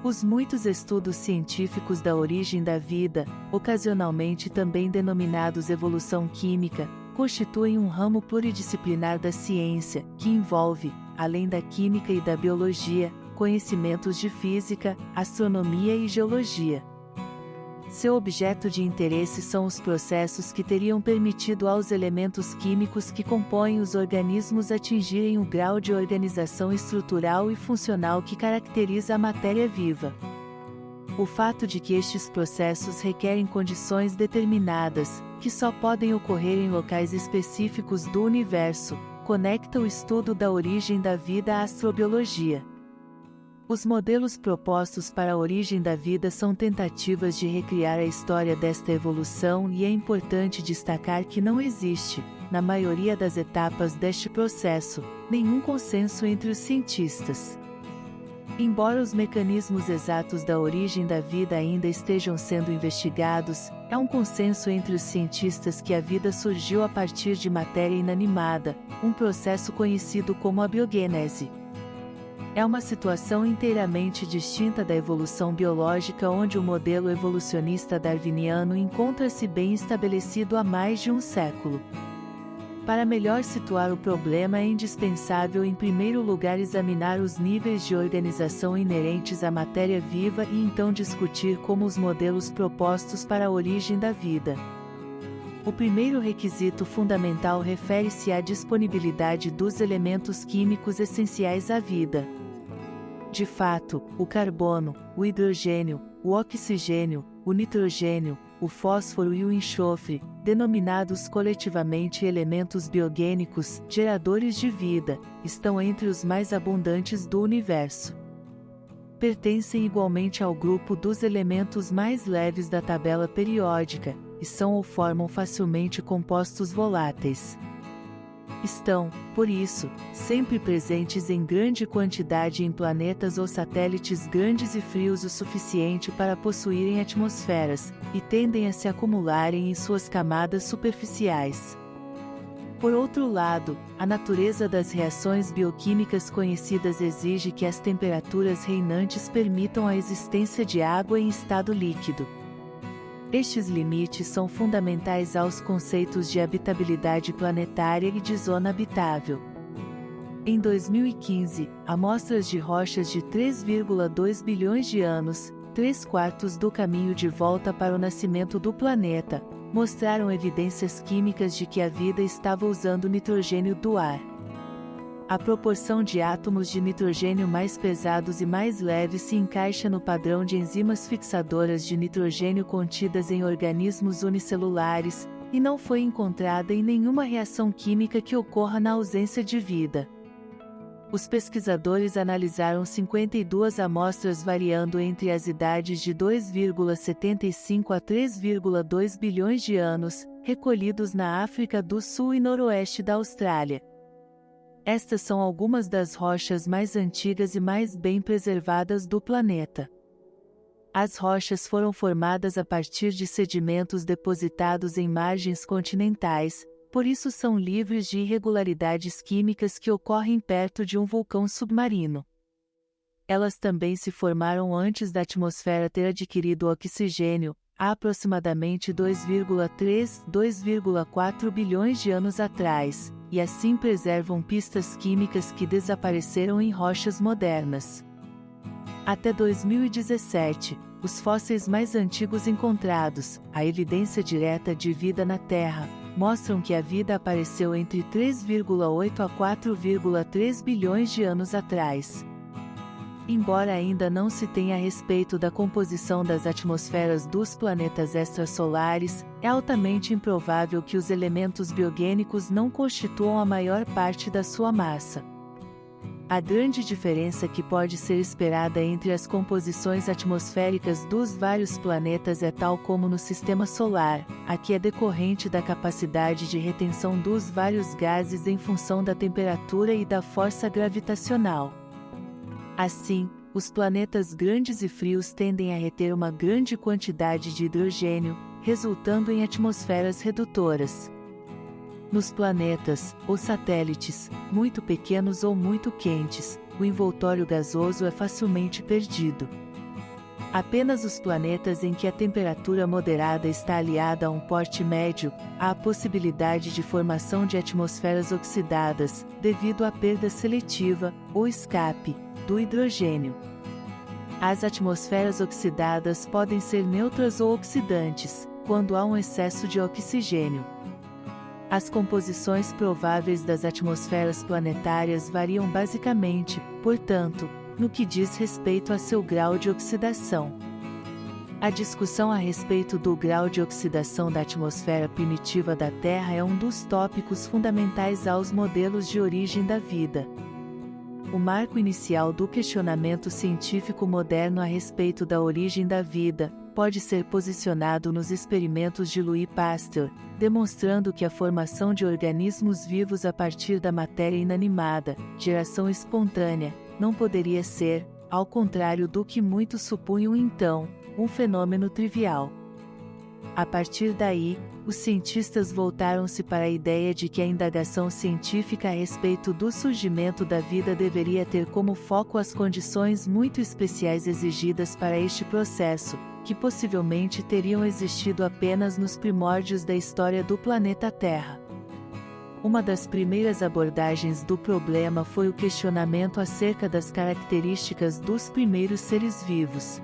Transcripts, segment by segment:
Os muitos estudos científicos da origem da vida, ocasionalmente também denominados evolução química, constituem um ramo pluridisciplinar da ciência, que envolve, além da química e da biologia, conhecimentos de física, astronomia e geologia. Seu objeto de interesse são os processos que teriam permitido aos elementos químicos que compõem os organismos atingirem o grau de organização estrutural e funcional que caracteriza a matéria viva. O fato de que estes processos requerem condições determinadas, que só podem ocorrer em locais específicos do universo, conecta o estudo da origem da vida à astrobiologia. Os modelos propostos para a origem da vida são tentativas de recriar a história desta evolução e é importante destacar que não existe, na maioria das etapas deste processo, nenhum consenso entre os cientistas. Embora os mecanismos exatos da origem da vida ainda estejam sendo investigados, há um consenso entre os cientistas que a vida surgiu a partir de matéria inanimada, um processo conhecido como a biogênese. É uma situação inteiramente distinta da evolução biológica, onde o modelo evolucionista darwiniano encontra-se bem estabelecido há mais de um século. Para melhor situar o problema, é indispensável em primeiro lugar examinar os níveis de organização inerentes à matéria viva e então discutir como os modelos propostos para a origem da vida. O primeiro requisito fundamental refere-se à disponibilidade dos elementos químicos essenciais à vida. De fato, o carbono, o hidrogênio, o oxigênio, o nitrogênio, o fósforo e o enxofre, denominados coletivamente elementos biogênicos, geradores de vida, estão entre os mais abundantes do universo. Pertencem igualmente ao grupo dos elementos mais leves da tabela periódica, e são ou formam facilmente compostos voláteis. Estão, por isso, sempre presentes em grande quantidade em planetas ou satélites grandes e frios o suficiente para possuírem atmosferas, e tendem a se acumularem em suas camadas superficiais. Por outro lado, a natureza das reações bioquímicas conhecidas exige que as temperaturas reinantes permitam a existência de água em estado líquido. Estes limites são fundamentais aos conceitos de habitabilidade planetária e de zona habitável. Em 2015, amostras de rochas de 3,2 bilhões de anos, 3/4 do caminho de volta para o nascimento do planeta, mostraram evidências químicas de que a vida estava usando nitrogênio do ar. A proporção de átomos de nitrogênio mais pesados e mais leves se encaixa no padrão de enzimas fixadoras de nitrogênio contidas em organismos unicelulares, e não foi encontrada em nenhuma reação química que ocorra na ausência de vida. Os pesquisadores analisaram 52 amostras variando entre as idades de 2,75 a 3,2 bilhões de anos, recolhidos na África do Sul e noroeste da Austrália. Estas são algumas das rochas mais antigas e mais bem preservadas do planeta. As rochas foram formadas a partir de sedimentos depositados em margens continentais, por isso são livres de irregularidades químicas que ocorrem perto de um vulcão submarino. Elas também se formaram antes da atmosfera ter adquirido oxigênio, há aproximadamente 2,4 bilhões de anos atrás, e assim preservam pistas químicas que desapareceram em rochas modernas. Até 2017, os fósseis mais antigos encontrados, a evidência direta de vida na Terra, mostram que a vida apareceu entre 3,8 a 4,3 bilhões de anos atrás. Embora ainda não se tenha a respeito da composição das atmosferas dos planetas extrasolares, é altamente improvável que os elementos biogênicos não constituam a maior parte da sua massa. A grande diferença que pode ser esperada entre as composições atmosféricas dos vários planetas é tal como no Sistema Solar, a que é decorrente da capacidade de retenção dos vários gases em função da temperatura e da força gravitacional. Assim, os planetas grandes e frios tendem a reter uma grande quantidade de hidrogênio, resultando em atmosferas redutoras. Nos planetas, ou satélites, muito pequenos ou muito quentes, o envoltório gasoso é facilmente perdido. Apenas os planetas em que a temperatura moderada está aliada a um porte médio, há a possibilidade de formação de atmosferas oxidadas, devido à perda seletiva, ou escape, do hidrogênio. As atmosferas oxidadas podem ser neutras ou oxidantes, quando há um excesso de oxigênio. As composições prováveis das atmosferas planetárias variam basicamente, portanto, no que diz respeito a seu grau de oxidação. A discussão a respeito do grau de oxidação da atmosfera primitiva da Terra é um dos tópicos fundamentais aos modelos de origem da vida. O marco inicial do questionamento científico moderno a respeito da origem da vida pode ser posicionado nos experimentos de Louis Pasteur, demonstrando que a formação de organismos vivos a partir da matéria inanimada, geração espontânea, não poderia ser, ao contrário do que muitos supunham então, um fenômeno trivial. A partir daí, os cientistas voltaram-se para a ideia de que a indagação científica a respeito do surgimento da vida deveria ter como foco as condições muito especiais exigidas para este processo, que possivelmente teriam existido apenas nos primórdios da história do planeta Terra. Uma das primeiras abordagens do problema foi o questionamento acerca das características dos primeiros seres vivos.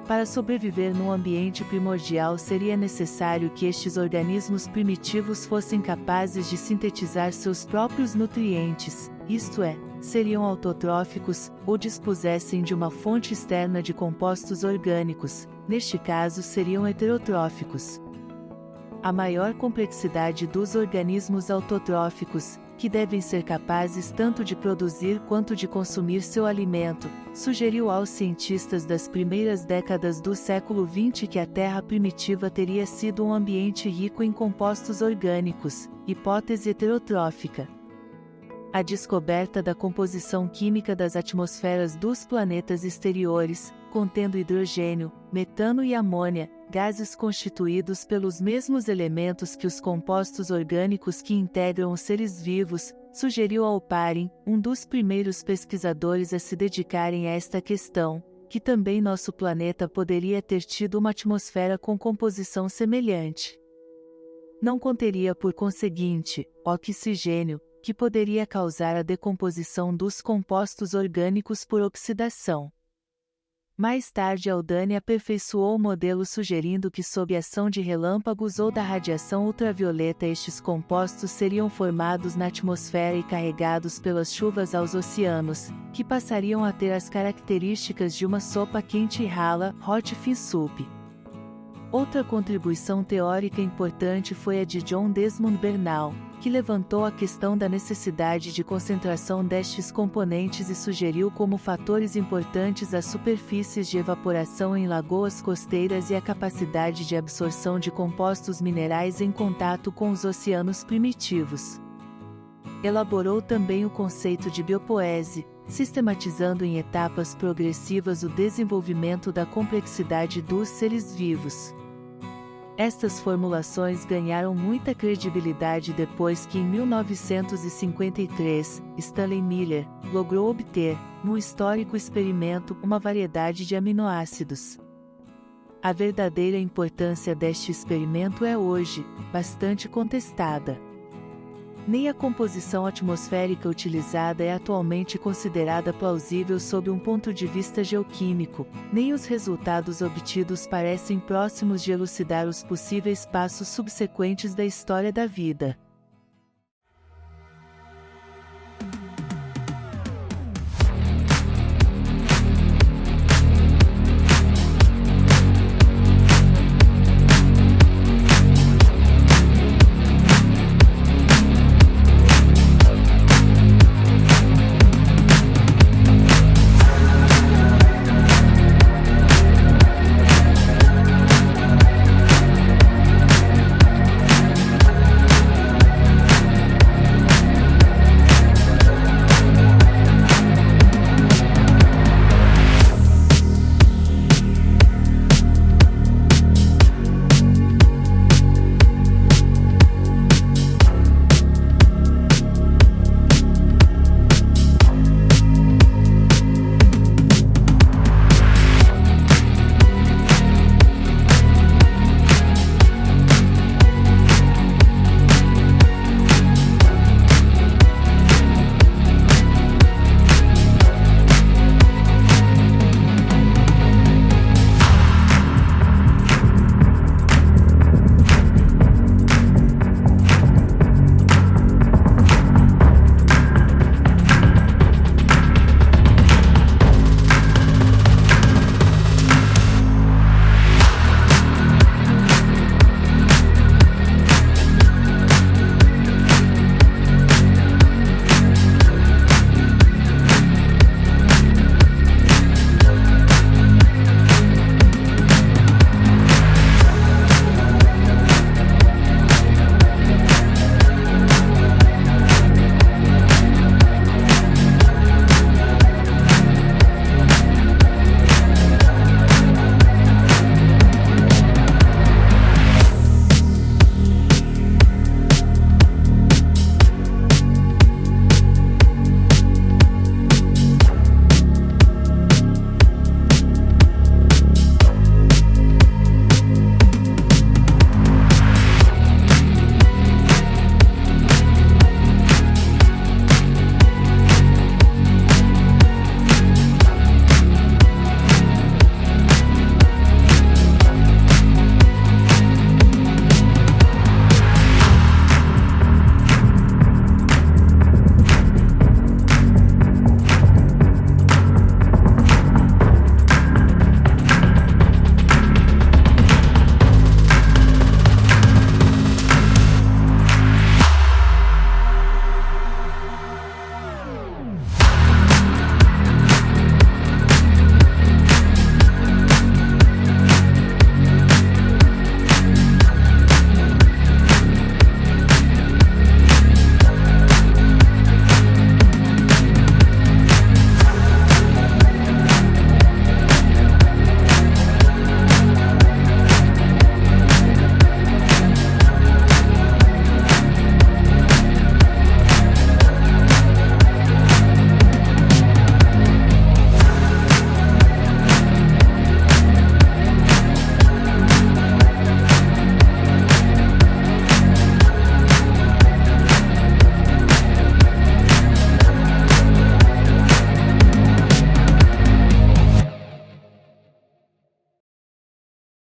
Para sobreviver num ambiente primordial seria necessário que estes organismos primitivos fossem capazes de sintetizar seus próprios nutrientes, isto é, seriam autotróficos, ou dispusessem de uma fonte externa de compostos orgânicos, neste caso seriam heterotróficos. A maior complexidade dos organismos autotróficos, que devem ser capazes tanto de produzir quanto de consumir seu alimento, sugeriu aos cientistas das primeiras décadas do século XX que a Terra primitiva teria sido um ambiente rico em compostos orgânicos, hipótese heterotrófica. A descoberta da composição química das atmosferas dos planetas exteriores, contendo hidrogênio, metano e amônia, gases constituídos pelos mesmos elementos que os compostos orgânicos que integram os seres vivos, sugeriu ao Parin, um dos primeiros pesquisadores a se dedicarem a esta questão, que também nosso planeta poderia ter tido uma atmosfera com composição semelhante. Não conteria por conseguinte, oxigênio, que poderia causar a decomposição dos compostos orgânicos por oxidação. Mais tarde Haldane aperfeiçoou o modelo sugerindo que sob a ação de relâmpagos ou da radiação ultravioleta estes compostos seriam formados na atmosfera e carregados pelas chuvas aos oceanos, que passariam a ter as características de uma sopa quente e rala, hot fin soup. Outra contribuição teórica importante foi a de John Desmond Bernal, que levantou a questão da necessidade de concentração destes componentes e sugeriu como fatores importantes as superfícies de evaporação em lagoas costeiras e a capacidade de absorção de compostos minerais em contato com os oceanos primitivos. Elaborou também o conceito de biopoese, sistematizando em etapas progressivas o desenvolvimento da complexidade dos seres vivos. Estas formulações ganharam muita credibilidade depois que em 1953, Stanley Miller logrou obter, num histórico experimento, uma variedade de aminoácidos. A verdadeira importância deste experimento é hoje bastante contestada. Nem a composição atmosférica utilizada é atualmente considerada plausível sob um ponto de vista geoquímico, nem os resultados obtidos parecem próximos de elucidar os possíveis passos subsequentes da história da vida.